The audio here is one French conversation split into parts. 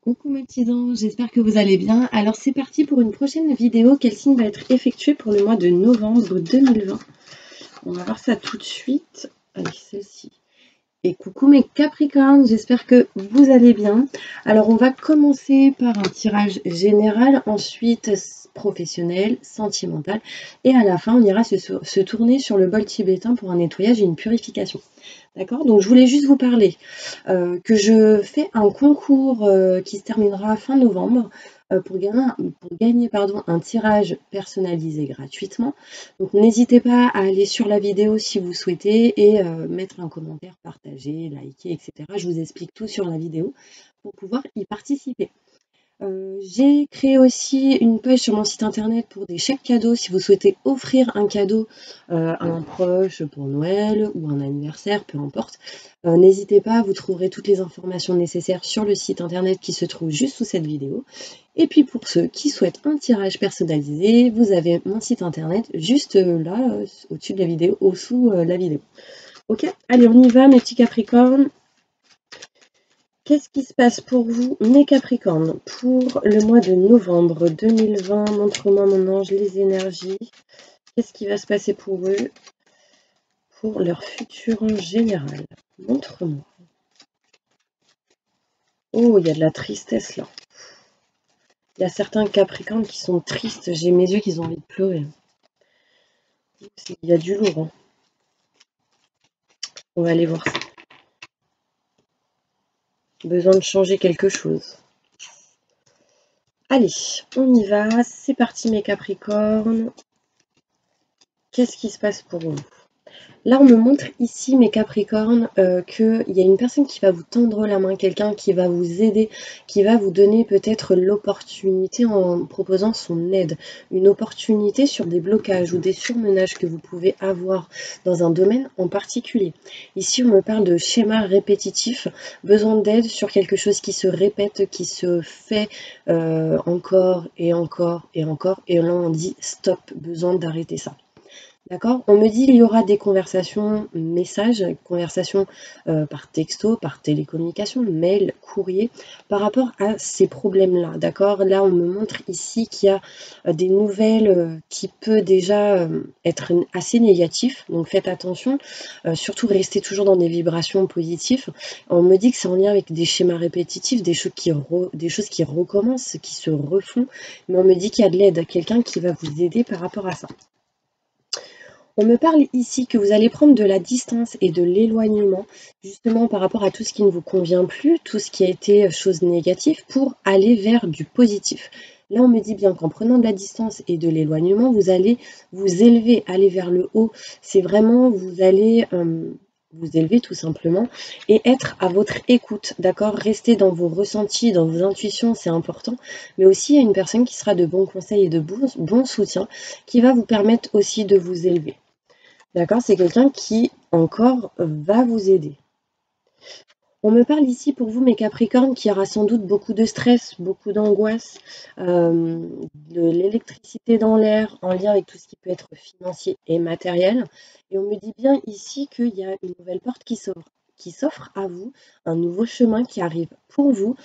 Coucou mes petits anges, j'espère que vous allez bien. Alors c'est parti pour une prochaine vidéo. Quel signe va être effectué pour le mois de novembre 2020? On va voir ça tout de suite. Allez, celle-ci. Et coucou mes Capricornes, j'espère que vous allez bien. Alors on va commencer par un tirage général, ensuite professionnel, sentimental, et à la fin on ira se tourner sur le bol tibétain pour un nettoyage et une purification. D'accord? Donc je voulais juste vous parler que je fais un concours qui se terminera fin novembre pour gagner un tirage personnalisé gratuitement. Donc n'hésitez pas à aller sur la vidéo si vous souhaitez et mettre un commentaire, partager, liker, etc. Je vous explique tout sur la vidéo pour pouvoir y participer. J'ai créé aussi une page sur mon site internet pour des chèques cadeaux si vous souhaitez offrir un cadeau à un proche pour Noël ou un anniversaire, peu importe. N'hésitez pas, vous trouverez toutes les informations nécessaires sur le site internet qui se trouve juste sous cette vidéo. Et puis pour ceux qui souhaitent un tirage personnalisé, vous avez mon site internet juste là, au-dessus de la vidéo, au-dessous la vidéo. Ok, allez on y va mes petits Capricornes. Qu'est-ce qui se passe pour vous, mes Capricornes, pour le mois de novembre 2020? Montre-moi, mon ange, les énergies. Qu'est-ce qui va se passer pour eux, pour leur futur en général? Montre-moi. Oh, il y a de la tristesse là. Il y a certains Capricornes qui sont tristes. J'ai mes yeux qui ont envie de pleurer. Il y a du lourd. Hein. On va aller voir ça. Besoin de changer quelque chose. Allez, on y va. C'est parti mes Capricornes. Qu'est-ce qui se passe pour vous? Là, on me montre ici, mes Capricornes, qu'il y a une personne qui va vous tendre la main, quelqu'un qui va vous aider, qui va vous donner peut-être l'opportunité en proposant son aide. Une opportunité sur des blocages ou des surmenages que vous pouvez avoir dans un domaine en particulier. Ici, on me parle de schéma répétitif, besoin d'aide sur quelque chose qui se répète, qui se fait encore et encore et encore. Et là, on dit stop, besoin d'arrêter ça. D'accord? On me dit qu'il y aura des conversations, messages, conversations par texto, par télécommunication, mail, courrier, par rapport à ces problèmes-là. D'accord? Là, on me montre ici qu'il y a des nouvelles qui peuvent déjà être assez négatifs. Donc faites attention, surtout restez toujours dans des vibrations positives. On me dit que c'est en lien avec des schémas répétitifs, des choses qui recommencent, qui se refont. Mais on me dit qu'il y a de l'aide, quelqu'un qui va vous aider par rapport à ça. On me parle ici que vous allez prendre de la distance et de l'éloignement, justement par rapport à tout ce qui ne vous convient plus, tout ce qui a été chose négative, pour aller vers du positif. Là, on me dit bien qu'en prenant de la distance et de l'éloignement, vous allez vous élever, aller vers le haut. C'est vraiment, vous allez vous élever tout simplement et être à votre écoute, d'accord? Rester dans vos ressentis, dans vos intuitions, c'est important. Mais aussi, il y a une personne qui sera de bons conseils et de bons soutiens qui va vous permettre aussi de vous élever. D'accord? C'est quelqu'un qui, encore, va vous aider. On me parle ici pour vous, mes Capricornes, qui aura sans doute beaucoup de stress, beaucoup d'angoisse, de l'électricité dans l'air, en lien avec tout ce qui peut être financier et matériel. Et on me dit bien ici qu'il y a une nouvelle porte qui s'offre à vous, un nouveau chemin qui arrive pour vous.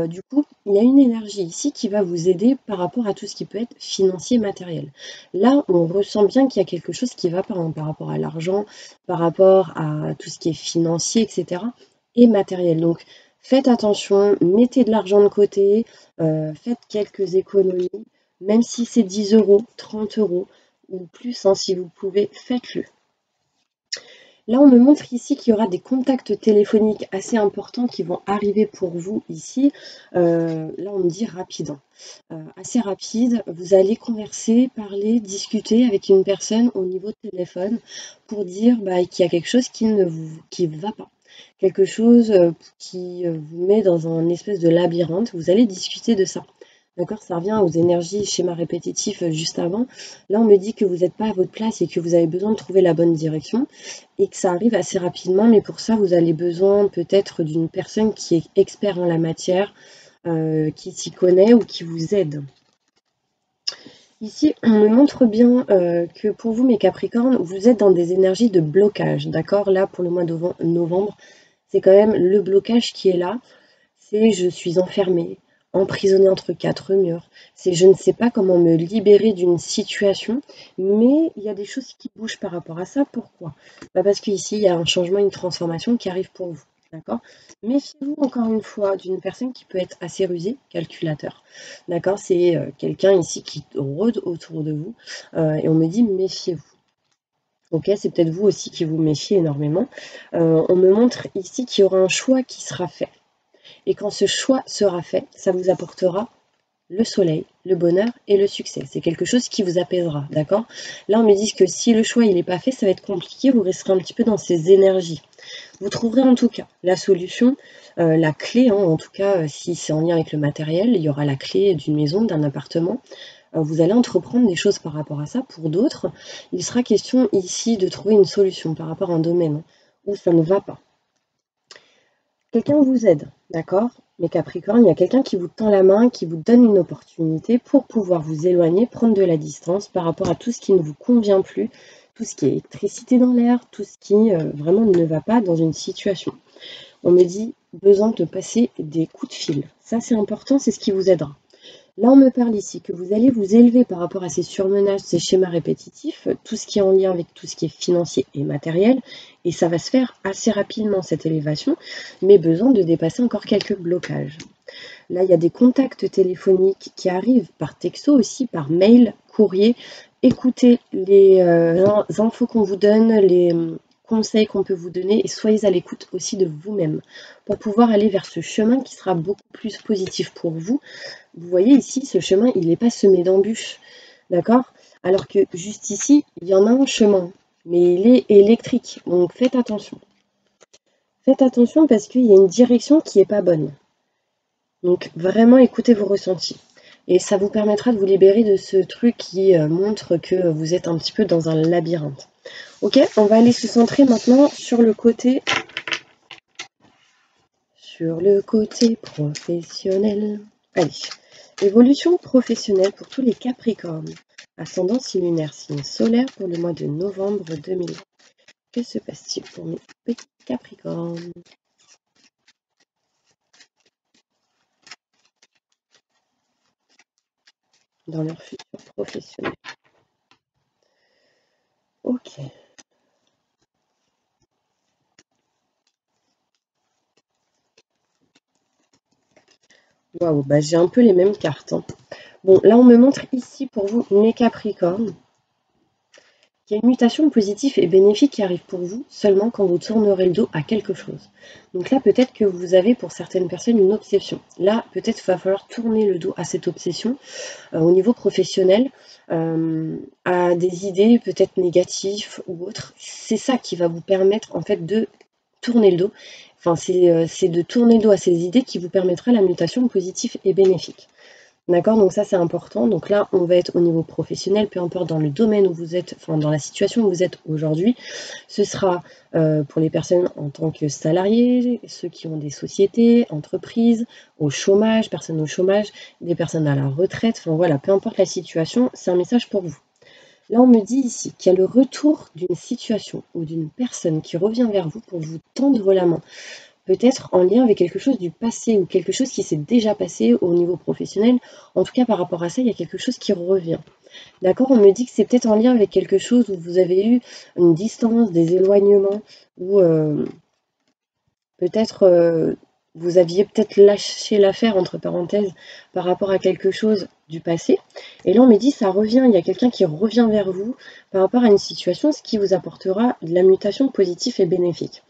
Du coup, il y a une énergie ici qui va vous aider par rapport à tout ce qui peut être financier et matériel. Là, on ressent bien qu'il y a quelque chose qui va par rapport à l'argent, par rapport à tout ce qui est financier, etc. et matériel. Donc, faites attention, mettez de l'argent de côté, faites quelques économies, même si c'est 10 euros, 30 euros ou plus, hein, si vous pouvez, faites-le. Là, on me montre ici qu'il y aura des contacts téléphoniques assez importants qui vont arriver pour vous ici. Là, on me dit rapide. Assez rapide. Vous allez converser, parler, discuter avec une personne au niveau de téléphone pour dire qu'il y a quelque chose qui ne va pas. Quelque chose qui vous met dans un espèce de labyrinthe. Vous allez discuter de ça. D'accord, ça revient aux énergies, schémas répétitifs juste avant. Là, on me dit que vous n'êtes pas à votre place et que vous avez besoin de trouver la bonne direction et que ça arrive assez rapidement. Mais pour ça, vous avez besoin peut-être d'une personne qui est expert en la matière, qui s'y connaît ou qui vous aide. Ici, on me montre bien que pour vous, mes Capricornes, vous êtes dans des énergies de blocage. D'accord, là, pour le mois de novembre, c'est quand même le blocage qui est là. C'est je suis enfermée. emprisonné entre quatre murs. C'est je ne sais pas comment me libérer d'une situation, mais il y a des choses qui bougent par rapport à ça. Pourquoi? Parce qu'ici, il y a un changement, une transformation qui arrive pour vous. D'accord? Méfiez-vous encore une fois d'une personne qui peut être assez rusée, calculateur. D'accord? C'est quelqu'un ici qui rôde autour de vous et on me dit méfiez-vous. Ok, c'est peut-être vous aussi qui vous méfiez énormément. On me montre ici qu'il y aura un choix qui sera fait. Et quand ce choix sera fait, ça vous apportera le soleil, le bonheur et le succès. C'est quelque chose qui vous apaisera, d'accord? Là, on me dit que si le choix il n'est pas fait, ça va être compliqué, vous resterez un petit peu dans ces énergies. Vous trouverez en tout cas la solution, la clé, hein, en tout cas, si c'est en lien avec le matériel, il y aura la clé d'une maison, d'un appartement. Vous allez entreprendre des choses par rapport à ça. Pour d'autres, il sera question ici de trouver une solution par rapport à un domaine où ça ne va pas. Quelqu'un vous aide, d'accord? Mais Capricorne, il y a quelqu'un qui vous tend la main, qui vous donne une opportunité pour pouvoir vous éloigner, prendre de la distance par rapport à tout ce qui ne vous convient plus, tout ce qui est électricité dans l'air, tout ce qui vraiment ne va pas dans une situation. On me dit besoin de passer des coups de fil. Ça, c'est important, c'est ce qui vous aidera. Là, on me parle ici que vous allez vous élever par rapport à ces surmenages, ces schémas répétitifs, tout ce qui est en lien avec tout ce qui est financier et matériel, et ça va se faire assez rapidement, cette élévation, mais besoin de dépasser encore quelques blocages. Là, il y a des contacts téléphoniques qui arrivent par texto aussi, par mail, courrier. Écoutez les infos qu'on vous donne, les conseils qu'on peut vous donner et soyez à l'écoute aussi de vous-même pour pouvoir aller vers ce chemin qui sera beaucoup plus positif pour vous. Vous voyez ici, ce chemin, il n'est pas semé d'embûches, d'accord? Alors que juste ici, il y en a un chemin, mais il est électrique, donc faites attention. Faites attention parce qu'il y a une direction qui n'est pas bonne. Donc vraiment écoutez vos ressentis. Et ça vous permettra de vous libérer de ce truc qui montre que vous êtes un petit peu dans un labyrinthe. Ok, on va aller se centrer maintenant sur le côté professionnel. Allez, évolution professionnelle pour tous les Capricornes. Ascendant lunaire, signe solaire pour le mois de novembre 2020. Que se passe-t-il pour mes petits Capricornes? Dans leur futur professionnel. Ok. Waouh, bah j'ai un peu les mêmes cartes. Hein. Bon, là on me montre ici pour vous mes Capricornes. Il y a une mutation positive et bénéfique qui arrive pour vous seulement quand vous tournerez le dos à quelque chose. Donc là, peut-être que vous avez pour certaines personnes une obsession. Là, peut-être va falloir tourner le dos à cette obsession au niveau professionnel, à des idées peut-être négatives ou autres. C'est ça qui va vous permettre en fait de tourner le dos. Enfin, c'est de tourner le dos à ces idées qui vous permettra la mutation positive et bénéfique. D'accord, donc ça c'est important. Donc là, on va être au niveau professionnel, peu importe dans le domaine où vous êtes, enfin dans la situation où vous êtes aujourd'hui. Ce sera pour les personnes en tant que salariés, ceux qui ont des sociétés, entreprises, au chômage, personnes au chômage, des personnes à la retraite. Enfin voilà, peu importe la situation, c'est un message pour vous. Là, on me dit ici qu'il y a le retour d'une situation ou d'une personne qui revient vers vous pour vous tendre la main. Peut-être en lien avec quelque chose du passé ou quelque chose qui s'est déjà passé au niveau professionnel. En tout cas, par rapport à ça, il y a quelque chose qui revient. D'accord? On me dit que c'est peut-être en lien avec quelque chose où vous avez eu une distance, des éloignements, ou peut-être vous aviez peut-être lâché l'affaire, entre parenthèses, par rapport à quelque chose du passé. Et là, on me dit ça revient, il y a quelqu'un qui revient vers vous par rapport à une situation, ce qui vous apportera de la mutation positive et bénéfique.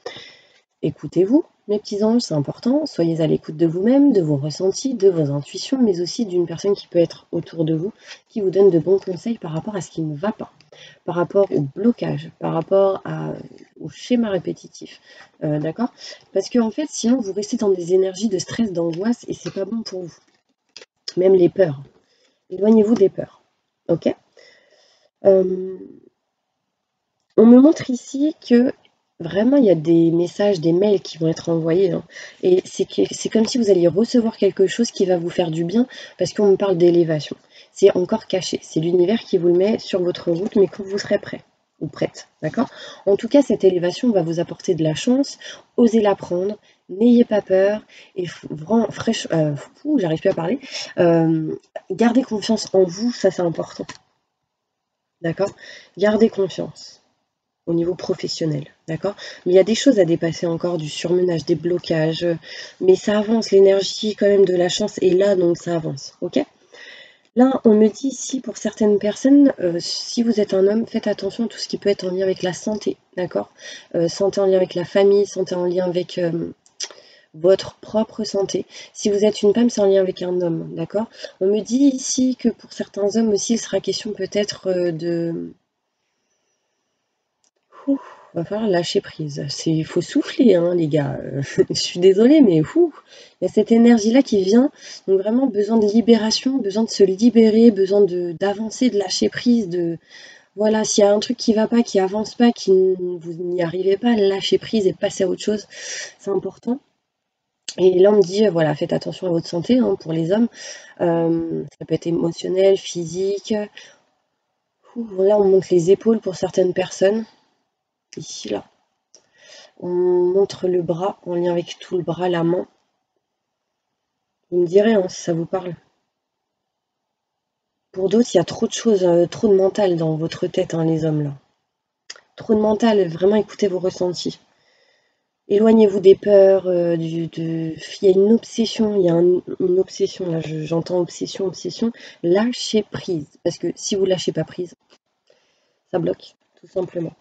Écoutez-vous, mes petits anges, c'est important. Soyez à l'écoute de vous-même, de vos ressentis, de vos intuitions, mais aussi d'une personne qui peut être autour de vous, qui vous donne de bons conseils par rapport à ce qui ne va pas, par rapport au blocage, par rapport au schéma répétitif. D'accord? Parce que en fait, sinon, vous restez dans des énergies de stress, d'angoisse, et c'est pas bon pour vous. Même les peurs. Éloignez-vous des peurs. Ok? On me montre ici que vraiment il y a des messages, des mails qui vont être envoyés. Hein, et c'est comme si vous alliez recevoir quelque chose qui va vous faire du bien parce qu'on me parle d'élévation. C'est encore caché. C'est l'univers qui vous le met sur votre route, mais quand vous serez prêt ou prête. D'accord? En tout cas, cette élévation va vous apporter de la chance. Osez la prendre. N'ayez pas peur et vraiment j'arrive plus à parler. Gardez confiance en vous, ça c'est important. D'accord? Gardez confiance au niveau professionnel, d'accord? Mais il y a des choses à dépasser encore, du surmenage, des blocages, mais ça avance, l'énergie quand même de la chance est là, donc ça avance, ok? Là, on me dit ici, pour certaines personnes, si vous êtes un homme, faites attention à tout ce qui peut être en lien avec la santé, d'accord? Santé en lien avec la famille, santé en lien avec votre propre santé. Si vous êtes une femme, c'est en lien avec un homme, d'accord? On me dit ici que pour certains hommes aussi, il sera question peut-être de... Ouh, va falloir lâcher prise. Il faut souffler, hein, les gars. Je suis désolée, mais il y a cette énergie-là qui vient. Donc vraiment besoin de libération, besoin de se libérer, besoin d'avancer, de lâcher prise, de voilà, s'il y a un truc qui va pas, qui avance pas, vous n'y arrivez pas, lâchez prise et passez à autre chose. C'est important. Et là, on me dit, voilà, faites attention à votre santé, hein, pour les hommes. Ça peut être émotionnel, physique. Là, on monte les épaules pour certaines personnes. Ici, là. On montre le bras en lien avec tout le bras, la main. Vous me direz hein, si ça vous parle. Pour d'autres, il y a trop de choses, trop de mental dans votre tête, hein, les hommes, là. Trop de mental, vraiment écoutez vos ressentis. Éloignez-vous des peurs, il y a une obsession, il y a une obsession, là j'entends obsession, obsession. Lâchez prise, parce que si vous lâchez pas prise, ça bloque, tout simplement.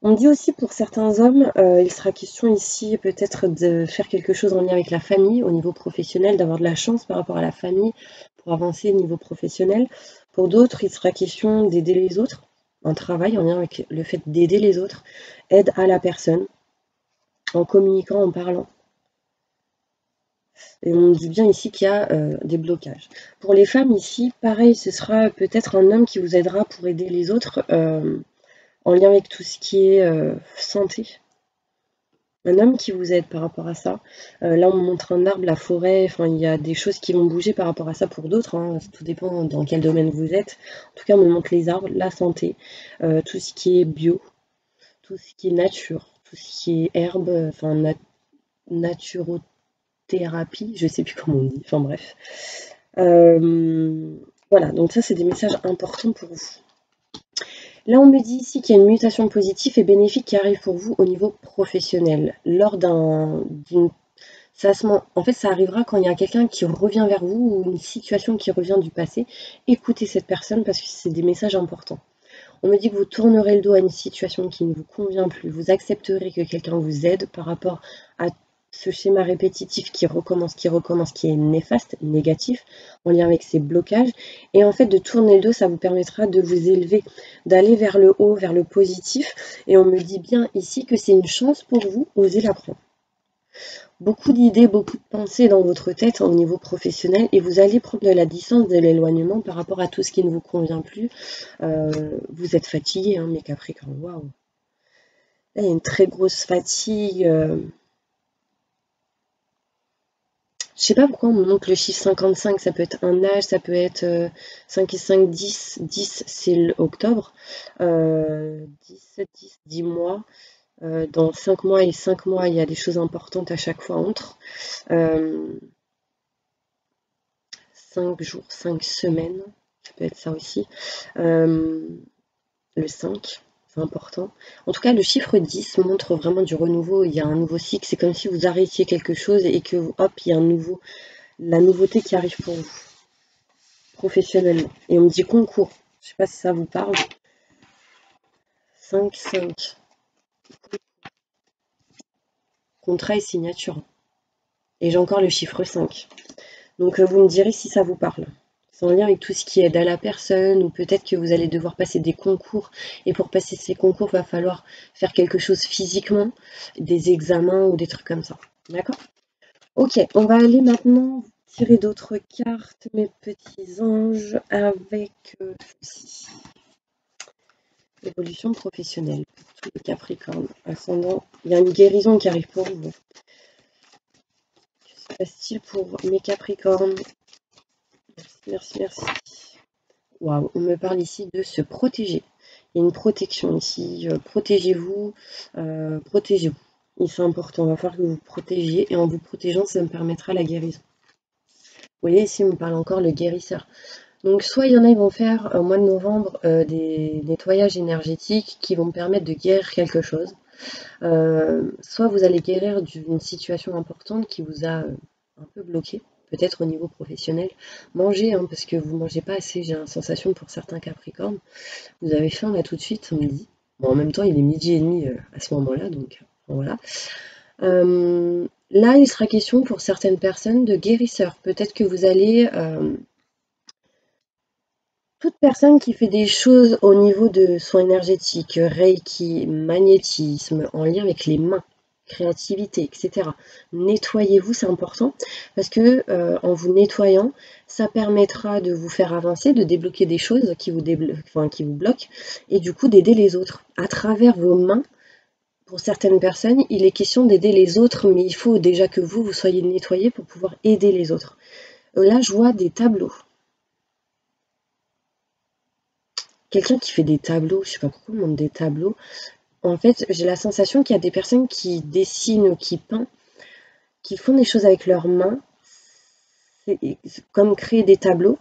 On me dit aussi pour certains hommes, il sera question ici peut-être de faire quelque chose en lien avec la famille, au niveau professionnel, d'avoir de la chance par rapport à la famille pour avancer au niveau professionnel. Pour d'autres, il sera question d'aider les autres, un travail en lien avec le fait d'aider les autres, aide à la personne, en communiquant, en parlant. Et on me dit bien ici qu'il y a des blocages. Pour les femmes ici, pareil, ce sera peut-être un homme qui vous aidera pour aider les autres en lien avec tout ce qui est santé. Un homme qui vous aide par rapport à ça. Là, on me montre un arbre, la forêt, enfin, il y a des choses qui vont bouger par rapport à ça pour d'autres. Hein. Tout dépend dans quel domaine vous êtes. En tout cas, on me montre les arbres, la santé, tout ce qui est bio, tout ce qui est nature, tout ce qui est herbe, enfin, naturothérapie, je sais plus comment on dit, enfin bref. Voilà, donc ça, c'est des messages importants pour vous. Là, on me dit ici qu'il y a une mutation positive et bénéfique qui arrive pour vous au niveau professionnel. Lors d'une... En fait, ça arrivera quand il y a quelqu'un qui revient vers vous ou une situation qui revient du passé. Écoutez cette personne parce que c'est des messages importants. On me dit que vous tournerez le dos à une situation qui ne vous convient plus. Vous accepterez que quelqu'un vous aide par rapport à ce schéma répétitif qui recommence, qui est néfaste, négatif, en lien avec ces blocages. Et en fait, de tourner le dos, ça vous permettra de vous élever, d'aller vers le haut, vers le positif. Et on me dit bien ici que c'est une chance pour vous, osez la prendre. Beaucoup d'idées, beaucoup de pensées dans votre tête au niveau professionnel et vous allez prendre de la distance, de l'éloignement par rapport à tout ce qui ne vous convient plus. Vous êtes fatigué, hein, mes Capricornes, waouh. Là, il y a une très grosse fatigue. Je sais pas pourquoi on me montre le chiffre 55, ça peut être un âge, ça peut être 5 et 5, 10. 10, c'est octobre. 10, 10 mois. Dans 5 mois et 5 mois, il y a des choses importantes à chaque fois entre. 5 jours, 5 semaines, ça peut être ça aussi. Le 5, c'est important. En tout cas, le chiffre 10 montre vraiment du renouveau. Il y a un nouveau cycle. C'est comme si vous arrêtiez quelque chose et que, hop, il y a la nouveauté qui arrive pour vous, professionnellement. Et on me dit concours. Je sais pas si ça vous parle. 5, 5. Contrat et signature. Et j'ai encore le chiffre 5. Donc, vous me direz si ça vous parle. C'est en lien avec tout ce qui aide à la personne, ou peut-être que vous allez devoir passer des concours, et pour passer ces concours, il va falloir faire quelque chose physiquement, des examens ou des trucs comme ça. D'accord? Ok, on va aller maintenant tirer d'autres cartes, mes petits anges, avec ceci. Évolution professionnelle pour tous les Capricornes. Ascendant, il y a une guérison qui arrive pour vous. Que se passe-t-il pour mes Capricornes? Merci, merci. Waouh, on me parle ici de se protéger. Il y a une protection ici. Protégez-vous, protégez-vous. Et c'est important, il va falloir que vous vous protégiez. Et en vous protégeant, ça me permettra la guérison. Vous voyez, ici, on me parle encore le guérisseur. Donc, soit il y en a, ils vont faire au mois de novembre des nettoyages énergétiques qui vont me permettre de guérir quelque chose. Soit vous allez guérir d'une situation importante qui vous a un peu bloqué, peut-être au niveau professionnel. Mangez, hein, parce que vous ne mangez pas assez, j'ai la sensation pour certains Capricornes. Vous avez faim là tout de suite, on me dit. Bon, en même temps, il est 12h30 à ce moment-là, donc voilà. Là, il sera question pour certaines personnes de guérisseurs. Peut-être que vous allez... toute personne qui fait des choses au niveau de soins énergétiques, Reiki, magnétisme, en lien avec les mains, créativité, etc. Nettoyez-vous, c'est important, parce que en vous nettoyant, ça permettra de vous faire avancer, de débloquer des choses qui vous bloquent, et du coup d'aider les autres. À travers vos mains, pour certaines personnes, il est question d'aider les autres, mais il faut déjà que vous soyez nettoyés pour pouvoir aider les autres. Là, je vois des tableaux. Quelqu'un qui fait des tableaux, je sais pas pourquoi on demande des tableaux. En fait, j'ai la sensation qu'il y a des personnes qui dessinent ou qui peignent, qui font des choses avec leurs mains, c'est comme créer des tableaux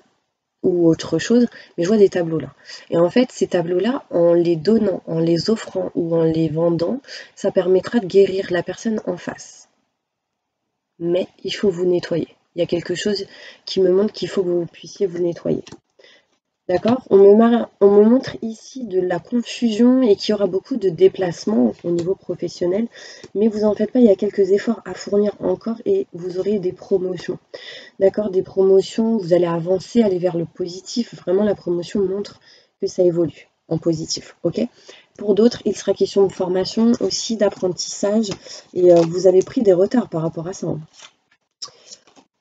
ou autre chose, mais je vois des tableaux là. Et en fait, ces tableaux-là, en les donnant, en les offrant ou en les vendant, ça permettra de guérir la personne en face. Mais il faut vous nettoyer. Il y a quelque chose qui me montre qu'il faut que vous puissiez vous nettoyer. D'accord, on me montre ici de la confusion et qu'il y aura beaucoup de déplacements au niveau professionnel. Mais vous en faites pas, il y a quelques efforts à fournir encore et vous aurez des promotions. D'accord, des promotions, vous allez avancer, aller vers le positif. Vraiment, la promotion montre que ça évolue en positif. Ok. Pour d'autres, il sera question de formation, aussi d'apprentissage. Et vous avez pris des retards par rapport à ça.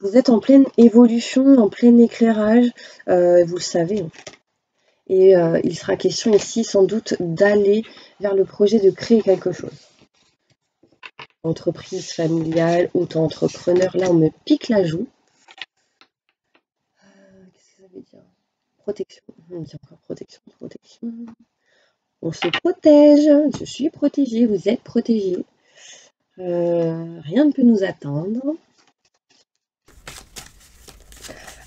Vous êtes en pleine évolution, en plein éclairage, vous le savez. Et il sera question ici sans doute d'aller vers le projet de créer quelque chose. Entreprise familiale, auto-entrepreneur, là on me pique la joue. Qu'est-ce que ça veut dire? Protection, on me dit encore protection. On se protège, je suis protégée, vous êtes protégés. Rien ne peut nous attendre.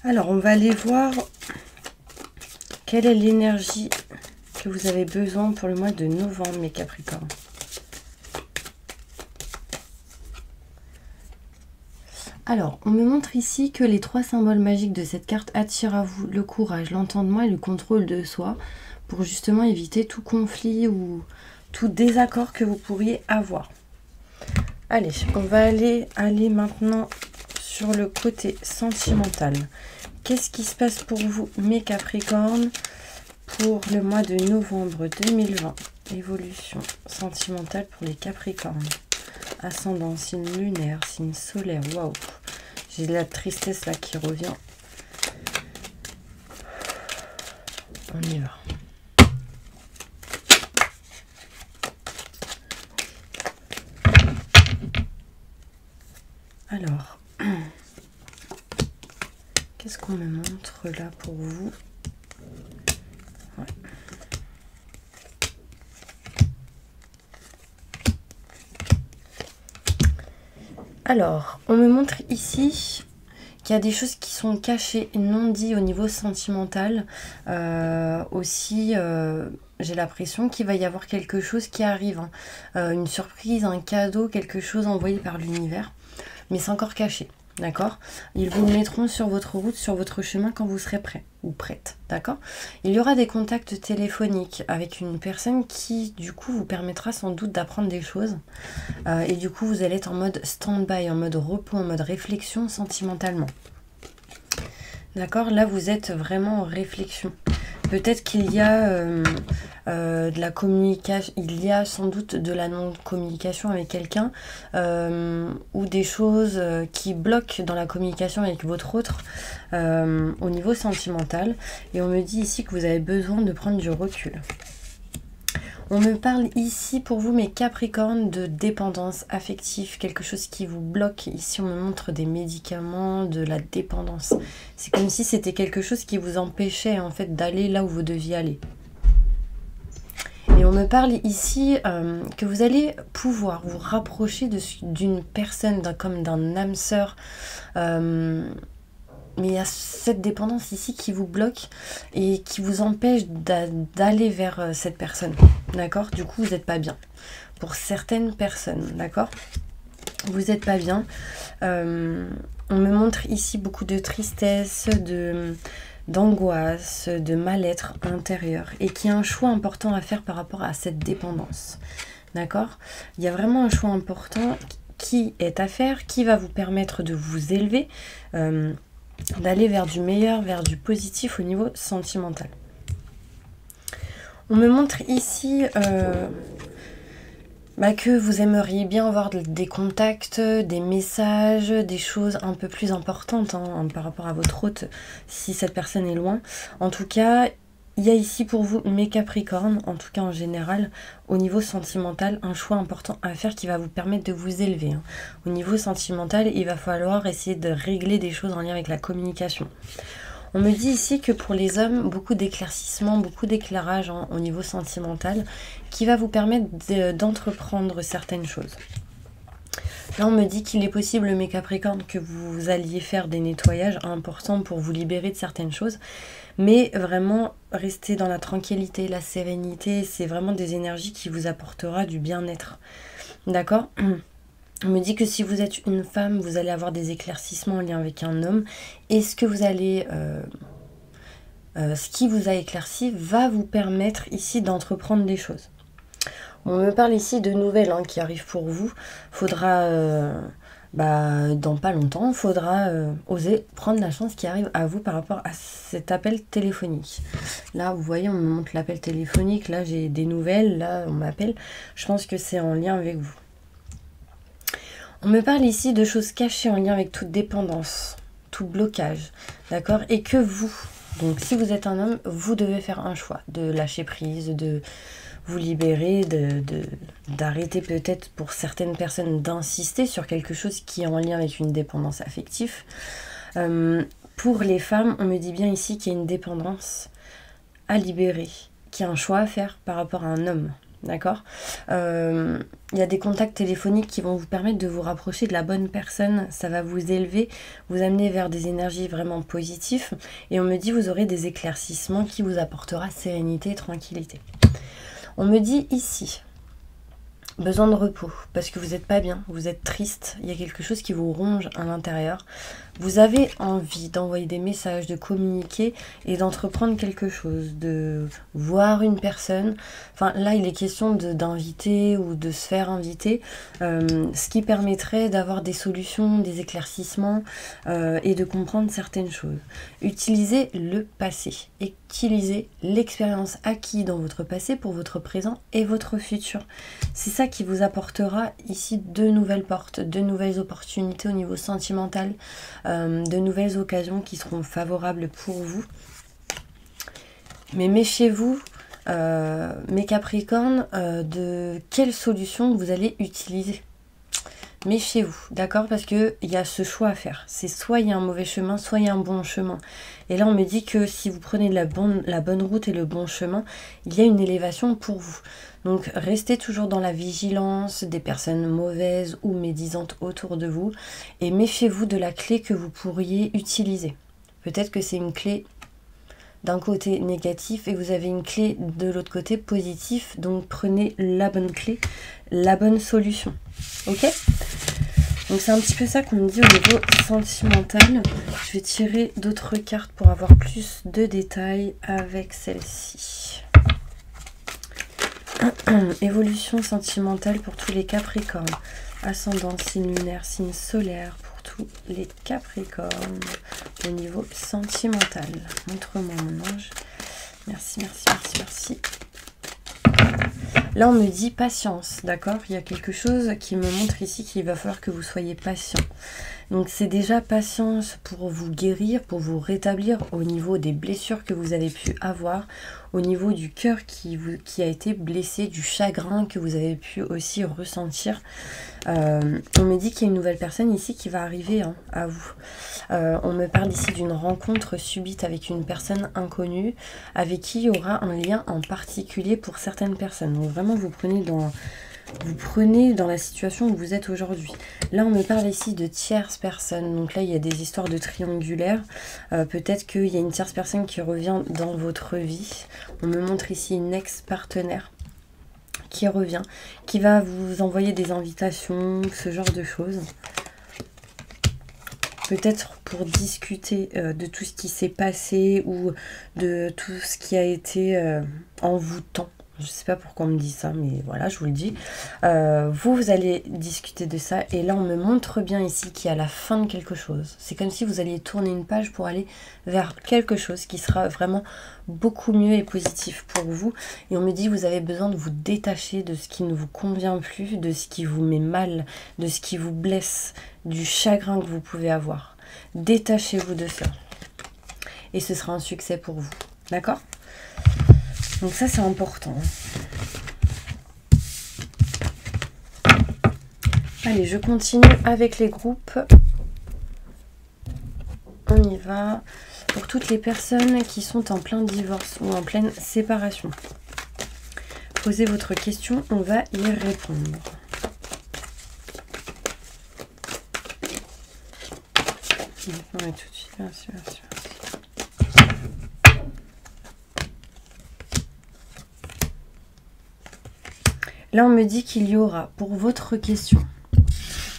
Alors, on va aller voir quelle est l'énergie que vous avez besoin pour le mois de novembre, mes Capricornes. Alors, on me montre ici que les 3 symboles magiques de cette carte attirent à vous le courage, l'entendement et le contrôle de soi pour justement éviter tout conflit ou tout désaccord que vous pourriez avoir. Allez, on va aller maintenant sur le côté sentimental. Qu'est-ce qui se passe pour vous, mes Capricornes, pour le mois de novembre 2020? Évolution sentimentale pour les Capricornes. Ascendant, signe lunaire, signe solaire. Waouh! J'ai de la tristesse là qui revient. On y va. Alors, qu'est-ce qu'on me montre là pour vous? Ouais. Alors, on me montre ici qu'il y a des choses qui sont cachées et non dites au niveau sentimental. Aussi, j'ai l'impression qu'il va y avoir quelque chose qui arrive. Hein. Une surprise, un cadeau, quelque chose envoyé par l'univers. Mais c'est encore caché. D'accord? Ils vous le mettront sur votre route, sur votre chemin quand vous serez prêt ou prête. D'accord? Il y aura des contacts téléphoniques avec une personne qui, du coup, vous permettra sans doute d'apprendre des choses. Et du coup, vous allez être en mode stand-by, en mode repos, en mode réflexion sentimentalement. D'accord? Là, vous êtes vraiment en réflexion. Peut-être qu'il y a de la communication, il y a sans doute de la non-communication avec quelqu'un ou des choses qui bloquent dans la communication avec votre autre au niveau sentimental. Et on me dit ici que vous avez besoin de prendre du recul. On me parle ici pour vous, mes Capricornes, de dépendance affective, quelque chose qui vous bloque. Ici, on me montre des médicaments, de la dépendance. C'est comme si c'était quelque chose qui vous empêchait en fait d'aller là où vous deviez aller. Et on me parle ici que vous allez pouvoir vous rapprocher d'une personne, comme d'un âme sœur. Mais il y a cette dépendance ici qui vous bloque et qui vous empêche d'aller vers cette personne. D'accord? Du coup, vous n'êtes pas bien. Pour certaines personnes, d'accord? Vous n'êtes pas bien. On me montre ici beaucoup de tristesse, d'angoisse, de mal-être intérieur. Et qu'il y a un choix important à faire par rapport à cette dépendance. D'accord? Il y a vraiment un choix important qui est à faire, qui va vous permettre de vous élever, d'aller vers du meilleur, vers du positif au niveau sentimental. On me montre ici que vous aimeriez bien avoir des contacts, des messages, des choses un peu plus importantes par rapport à votre hôte, si cette personne est loin. En tout cas, il y a ici pour vous, mes Capricornes, en tout cas en général, au niveau sentimental, un choix important à faire qui va vous permettre de vous élever. Au niveau sentimental, il va falloir essayer de régler des choses en lien avec la communication. On me dit ici que pour les hommes, beaucoup d'éclaircissements, beaucoup d'éclairage au niveau sentimental qui va vous permettre d'entreprendre certaines choses. Là, on me dit qu'il est possible, mes Capricornes, que vous alliez faire des nettoyages importants pour vous libérer de certaines choses. Mais vraiment, rester dans la tranquillité, la sérénité, c'est vraiment des énergies qui vous apportera du bien-être. D'accord ? On me dit que si vous êtes une femme, vous allez avoir des éclaircissements en lien avec un homme. Et ce que vous allez... ce qui vous a éclairci va vous permettre ici d'entreprendre des choses. On me parle ici de nouvelles qui arrivent pour vous. Faudra, dans pas longtemps, faudra oser prendre la chance qui arrive à vous par rapport à cet appel téléphonique. Là, vous voyez, on me montre l'appel téléphonique. Là, j'ai des nouvelles. Là, on m'appelle. Je pense que c'est en lien avec vous. On me parle ici de choses cachées en lien avec toute dépendance, tout blocage, d'accord? Et que vous, donc si vous êtes un homme, vous devez faire un choix de lâcher prise, de vous libérer, d'arrêter peut-être pour certaines personnes d'insister sur quelque chose qui est en lien avec une dépendance affective. Pour les femmes, on me dit bien ici qu'il y a une dépendance à libérer, qu'il y a un choix à faire par rapport à un homme. D'accord? Il y a des contacts téléphoniques qui vont vous permettre de vous rapprocher de la bonne personne. Ça va vous élever, vous amener vers des énergies vraiment positives. Et on me dit vous aurez des éclaircissements qui vous apportera sérénité et tranquillité. On me dit ici, besoin de repos, parce que vous n'êtes pas bien, vous êtes triste, il y a quelque chose qui vous ronge à l'intérieur. Vous avez envie d'envoyer des messages, de communiquer et d'entreprendre quelque chose, de voir une personne. Enfin, là, il est question d'inviter ou de se faire inviter, ce qui permettrait d'avoir des solutions, des éclaircissements et de comprendre certaines choses. Utilisez le passé, utilisez l'expérience acquise dans votre passé pour votre présent et votre futur. C'est ça qui vous apportera ici de nouvelles portes, de nouvelles opportunités au niveau sentimental, de nouvelles occasions qui seront favorables pour vous. Mais méfiez-vous, mes Capricornes, de quelle solution vous allez utiliser. Méfiez-vous, d'accord? Parce qu'il y a ce choix à faire. C'est soit il y a un mauvais chemin, soit il y a un bon chemin. Et là, on me dit que si vous prenez la bonne route et le bon chemin, il y a une élévation pour vous. Donc, restez toujours dans la vigilance des personnes mauvaises ou médisantes autour de vous. Et méfiez-vous de la clé que vous pourriez utiliser. Peut-être que c'est une clé d'un côté négatif et vous avez une clé de l'autre côté positif. Donc, prenez la bonne clé, la bonne solution. Ok? Donc c'est un petit peu ça qu'on me dit au niveau sentimental. Je vais tirer d'autres cartes pour avoir plus de détails avec celle-ci. Évolution sentimentale pour tous les Capricornes. Ascendant, signe lunaire, signe solaire pour tous les Capricornes. Au niveau sentimental. Montre-moi mon ange. Merci, merci, merci, merci. Là, on me dit patience, d'accord? Il y a quelque chose qui me montre ici qu'il va falloir que vous soyez patient. Donc c'est déjà patience pour vous guérir, pour vous rétablir au niveau des blessures que vous avez pu avoir, au niveau du cœur qui a été blessé, du chagrin que vous avez pu aussi ressentir. On me dit qu'il y a une nouvelle personne ici qui va arriver à vous. On me parle ici d'une rencontre subite avec une personne inconnue, avec qui il y aura un lien en particulier pour certaines personnes. Donc vraiment vous prenez dans la situation où vous êtes aujourd'hui. Là, on me parle ici de tierce personne. Donc là, il y a des histoires de triangulaire. Peut-être qu'il y a une tierce personne qui revient dans votre vie. On me montre ici une ex-partenaire qui revient, qui va vous envoyer des invitations, ce genre de choses. Peut-être pour discuter de tout ce qui s'est passé ou de tout ce qui a été envoûtant. Je ne sais pas pourquoi on me dit ça, mais voilà, je vous le dis. Vous allez discuter de ça. Et là, on me montre bien ici qu'il y a la fin de quelque chose. C'est comme si vous alliez tourner une page pour aller vers quelque chose qui sera vraiment beaucoup mieux et positif pour vous. Et on me dit que vous avez besoin de vous détacher de ce qui ne vous convient plus, de ce qui vous met mal, de ce qui vous blesse, du chagrin que vous pouvez avoir. Détachez-vous de ça. Et ce sera un succès pour vous. D'accord ? Donc ça, c'est important. Allez, je continue avec les groupes. On y va. Pour toutes les personnes qui sont en plein divorce ou en pleine séparation. Posez votre question, on va y répondre. On va tout de suite. Merci, merci, merci. Là, on me dit qu'il y aura pour votre question,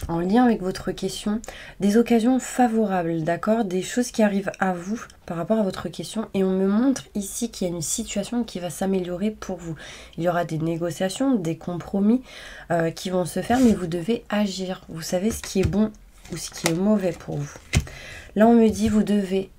en lien avec votre question, des occasions favorables, d'accord? Des choses qui arrivent à vous par rapport à votre question. Et on me montre ici qu'il y a une situation qui va s'améliorer pour vous. Il y aura des négociations, des compromis qui vont se faire, mais vous devez agir. Vous savez ce qui est bon ou ce qui est mauvais pour vous. Là, on me dit vous devez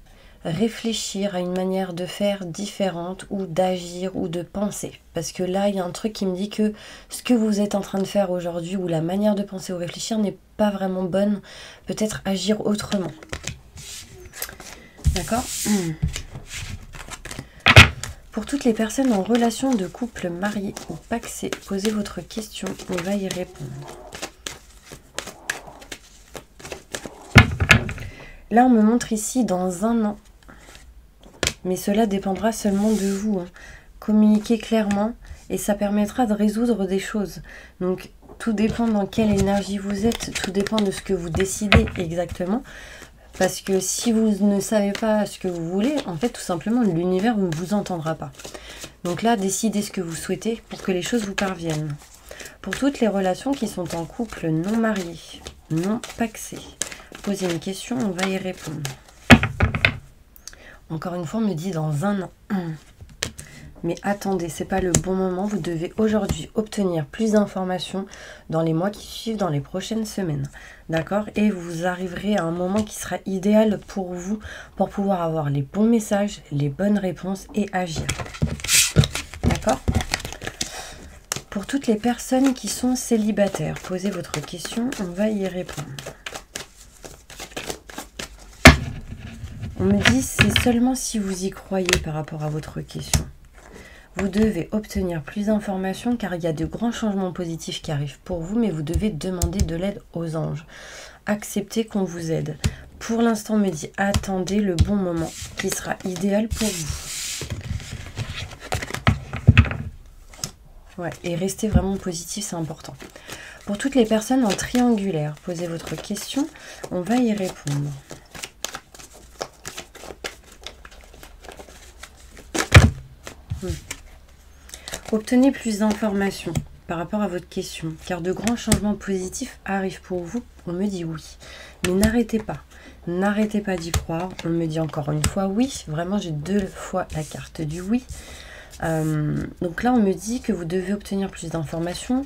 réfléchir à une manière de faire différente ou d'agir ou de penser. Parce que là, il y a un truc qui me dit que ce que vous êtes en train de faire aujourd'hui ou la manière de penser ou réfléchir n'est pas vraiment bonne. Peut-être agir autrement. D'accord ? Pour toutes les personnes en relation de couple marié ou pacsé, posez votre question, on va y répondre. Là, on me montre ici dans 1 an. Mais cela dépendra seulement de vous. Communiquez clairement et ça permettra de résoudre des choses. Donc, tout dépend dans quelle énergie vous êtes. Tout dépend de ce que vous décidez exactement. Parce que si vous ne savez pas ce que vous voulez, en fait, tout simplement, l'univers ne vous entendra pas. Donc là, décidez ce que vous souhaitez pour que les choses vous parviennent. Pour toutes les relations qui sont en couple non marié, non pacsé, posez une question, on va y répondre. Encore une fois, on me dit dans 1 an. Mais attendez, c'est pas le bon moment. Vous devez aujourd'hui obtenir plus d'informations dans les mois qui suivent, dans les prochaines semaines. D'accord? Et vous arriverez à un moment qui sera idéal pour vous, pour pouvoir avoir les bons messages, les bonnes réponses et agir. D'accord? Pour toutes les personnes qui sont célibataires, posez votre question, on va y répondre. On me dit c'est seulement si vous y croyez par rapport à votre question. Vous devez obtenir plus d'informations car il y a de grands changements positifs qui arrivent pour vous, mais vous devez demander de l'aide aux anges. Acceptez qu'on vous aide. Pour l'instant, on me dit attendez le bon moment qui sera idéal pour vous. Ouais, et restez vraiment positif, c'est important. Pour toutes les personnes en triangulaire, posez votre question, on va y répondre. Obtenez plus d'informations par rapport à votre question, car de grands changements positifs arrivent pour vous. On me dit oui, mais n'arrêtez pas d'y croire. On me dit encore une fois oui, vraiment j'ai 2 fois la carte du oui. Donc là on me dit que vous devez obtenir plus d'informations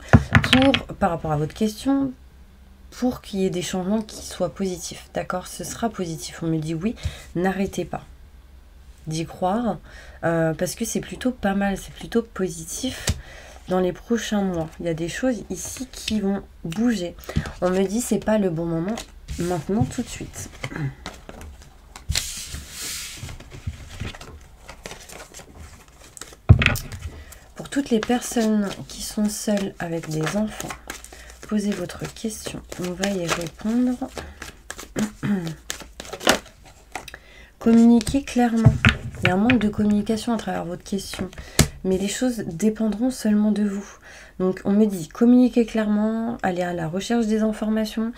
par rapport à votre question, pour qu'il y ait des changements qui soient positifs. D'accord, ce sera positif. On me dit oui, n'arrêtez pas d'y croire, parce que c'est plutôt pas mal, c'est plutôt positif dans les prochains mois. Il y a des choses ici qui vont bouger. On me dit c'est pas le bon moment, maintenant tout de suite. Pour toutes les personnes qui sont seules avec des enfants, posez votre question, on va y répondre. Communiquez clairement. Il y a un manque de communication à travers votre question, mais les choses dépendront seulement de vous. Donc on me dit, communiquez clairement, allez à la recherche des informations.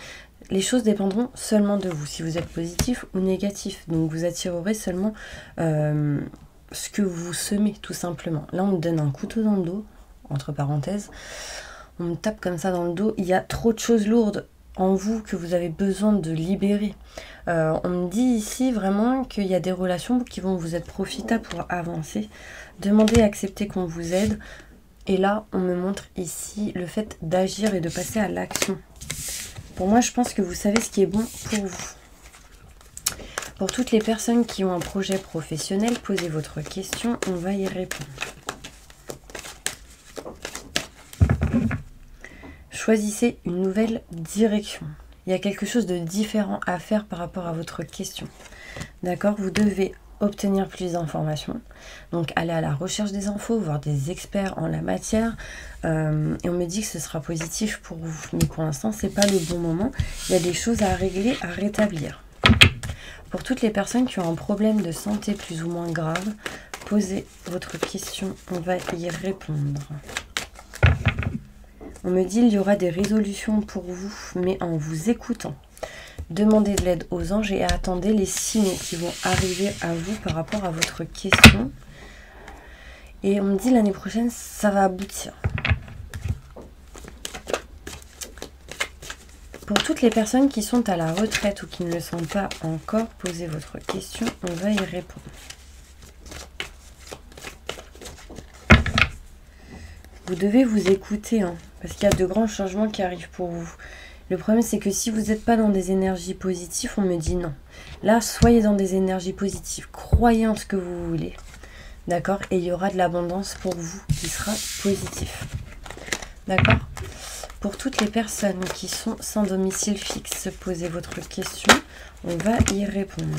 Les choses dépendront seulement de vous, si vous êtes positif ou négatif. Donc vous attirerez seulement ce que vous semez, tout simplement. Là, on me donne un couteau dans le dos, entre parenthèses. On me tape comme ça dans le dos. Il y a trop de choses lourdes en vous que vous avez besoin de libérer. On me dit ici vraiment qu'il y a des relations qui vont vous être profitables pour avancer. Demandez à accepter qu'on vous aide. Et là, on me montre ici le fait d'agir et de passer à l'action. Pour moi, je pense que vous savez ce qui est bon pour vous. Pour toutes les personnes qui ont un projet professionnel, posez votre question, on va y répondre. Choisissez une nouvelle direction. Il y a quelque chose de différent à faire par rapport à votre question. D'accord? Vous devez obtenir plus d'informations. Donc, aller à la recherche des infos, voir des experts en la matière. Et on me dit que ce sera positif pour vous. Mais pour l'instant, ce n'est pas le bon moment. Il y a des choses à régler, à rétablir. Pour toutes les personnes qui ont un problème de santé plus ou moins grave, posez votre question. On va y répondre. On me dit qu'il y aura des résolutions pour vous, mais en vous écoutant. Demandez de l'aide aux anges et attendez les signes qui vont arriver à vous par rapport à votre question. Et on me dit l'année prochaine, ça va aboutir. Pour toutes les personnes qui sont à la retraite ou qui ne le sont pas encore, posez votre question, on va y répondre. Vous devez vous écouter, hein, parce qu'il y a de grands changements qui arrivent pour vous. Le problème, c'est que si vous n'êtes pas dans des énergies positives, on me dit non. Là, soyez dans des énergies positives. Croyez en ce que vous voulez. D'accord? Et il y aura de l'abondance pour vous qui sera positif. D'accord? Pour toutes les personnes qui sont sans domicile fixe, posez votre question. On va y répondre.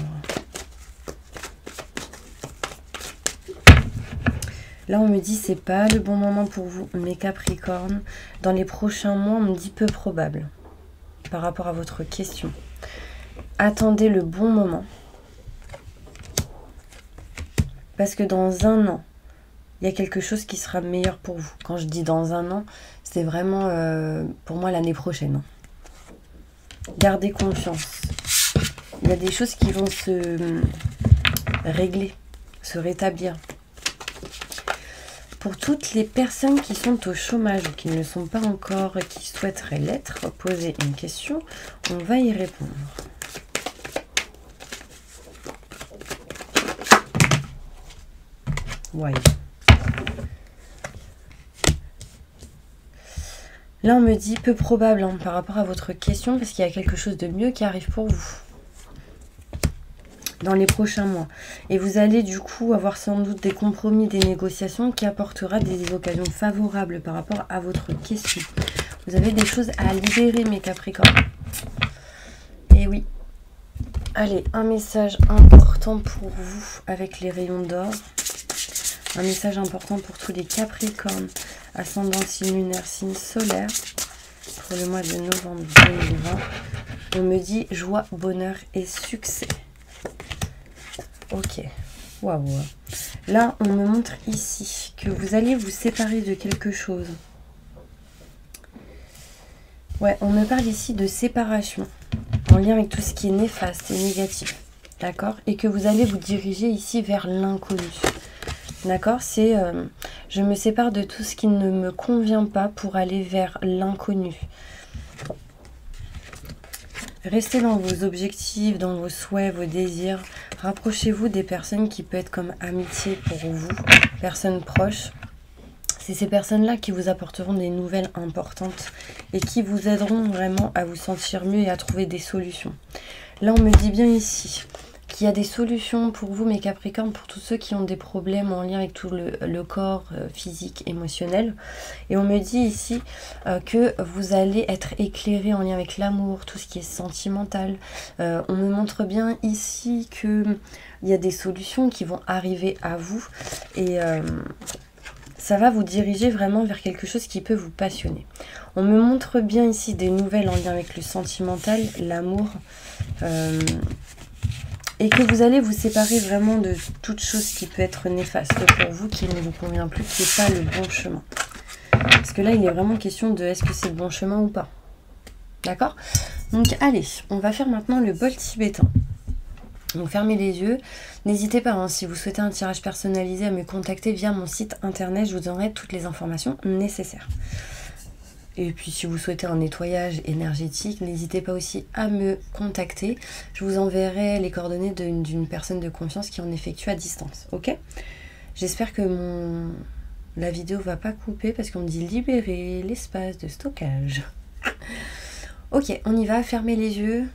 Là, on me dit c'est pas le bon moment pour vous, mes Capricornes. Dans les prochains mois, on me dit peu probable par rapport à votre question. Attendez le bon moment. Parce que dans un an, il y a quelque chose qui sera meilleur pour vous. Quand je dis dans un an, c'est vraiment pour moi l'année prochaine. Gardez confiance. Il y a des choses qui vont se régler, se rétablir. Pour toutes les personnes qui sont au chômage ou qui ne le sont pas encore et qui souhaiteraient l'être, posez une question, on va y répondre. Ouais. Là, on me dit peu probable hein, par rapport à votre question parce qu'il y a quelque chose de mieux qui arrive pour vous dans les prochains mois. Et vous allez du coup avoir sans doute des compromis, des négociations qui apportera des occasions favorables par rapport à votre question. Vous avez des choses à libérer, mes Capricornes. Et oui. Allez, un message important pour vous avec les rayons d'or. Un message important pour tous les Capricornes, ascendant signe lunaire, signe solaire, pour le mois de novembre 2020. On me dit joie, bonheur et succès. Ok, waouh. Là, on me montre ici que vous allez vous séparer de quelque chose. Ouais, on me parle ici de séparation, en lien avec tout ce qui est néfaste et négatif. D'accord? Et que vous allez vous diriger ici vers l'inconnu. D'accord? C'est je me sépare de tout ce qui ne me convient pas pour aller vers l'inconnu. Restez dans vos objectifs, dans vos souhaits, vos désirs. Rapprochez-vous des personnes qui peuvent être comme amitié pour vous, personnes proches. C'est ces personnes-là qui vous apporteront des nouvelles importantes et qui vous aideront vraiment à vous sentir mieux et à trouver des solutions. Là, on me dit bien ici qu'il y a des solutions pour vous, mes Capricornes, pour tous ceux qui ont des problèmes en lien avec tout le corps physique, émotionnel. Et on me dit ici que vous allez être éclairé en lien avec l'amour, tout ce qui est sentimental. On me montre bien ici qu'il y a des solutions qui vont arriver à vous. Et ça va vous diriger vraiment vers quelque chose qui peut vous passionner. On me montre bien ici des nouvelles en lien avec le sentimental, l'amour. Et que vous allez vous séparer vraiment de toute chose qui peut être néfaste pour vous, qui ne vous convient plus, qui n'est pas le bon chemin. Parce que là, il est vraiment question de est-ce que c'est le bon chemin ou pas. D'accord? Donc, allez, on va faire maintenant le bol tibétain. Donc, fermez les yeux. N'hésitez pas, hein, si vous souhaitez un tirage personnalisé, à me contacter via mon site internet. Je vous donnerai toutes les informations nécessaires. Et puis si vous souhaitez un nettoyage énergétique, n'hésitez pas aussi à me contacter. Je vous enverrai les coordonnées d'une personne de confiance qui en effectue à distance. Ok? J'espère que la vidéo va pas couper parce qu'on me dit libérer l'espace de stockage. Ok, on y va, fermez les yeux.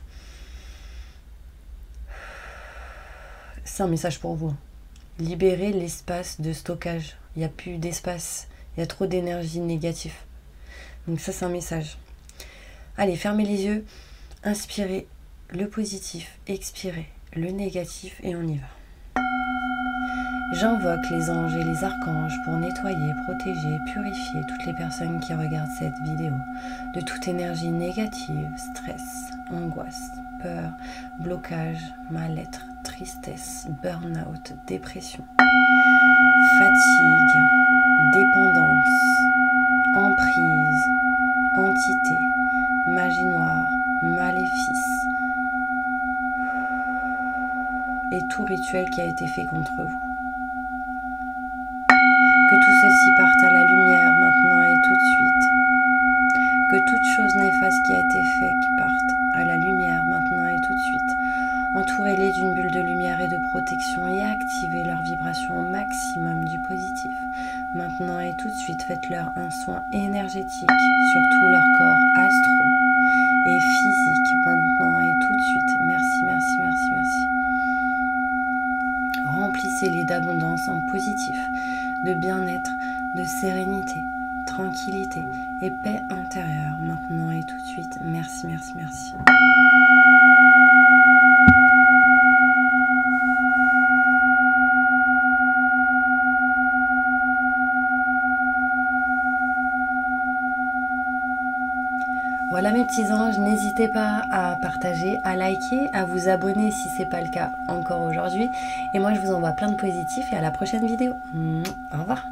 C'est un message pour vous. Libérez l'espace de stockage. Il n'y a plus d'espace. Il y a trop d'énergie négative. Donc ça, c'est un message. Allez, fermez les yeux. Inspirez le positif. Expirez le négatif et on y va. J'invoque les anges et les archanges pour nettoyer, protéger, purifier toutes les personnes qui regardent cette vidéo de toute énergie négative, stress, angoisse, peur, blocage, mal-être, tristesse, burn-out, dépression, fatigue, dépendance, emprise, entité, magie noire, maléfice et tout rituel qui a été fait contre vous. Que tout ceci parte à la lumière maintenant et tout de suite. Que toute chose néfaste qui a été faite parte à la lumière maintenant et tout de suite. Entourez-les d'une bulle de lumière et de protection et activez leur vibration au maximum du positif. Maintenant et tout de suite, faites-leur un soin énergétique sur tout leur corps astro et physique. Maintenant et tout de suite. Merci, merci, merci, merci. Remplissez-les d'abondance en positif, de bien-être, de sérénité, tranquillité et paix intérieure. Maintenant et tout de suite. Merci, merci, merci. Voilà mes petits anges, n'hésitez pas à partager, à liker, à vous abonner si ce n'est pas le cas encore aujourd'hui. Et moi je vous envoie plein de positifs et à la prochaine vidéo. Au revoir.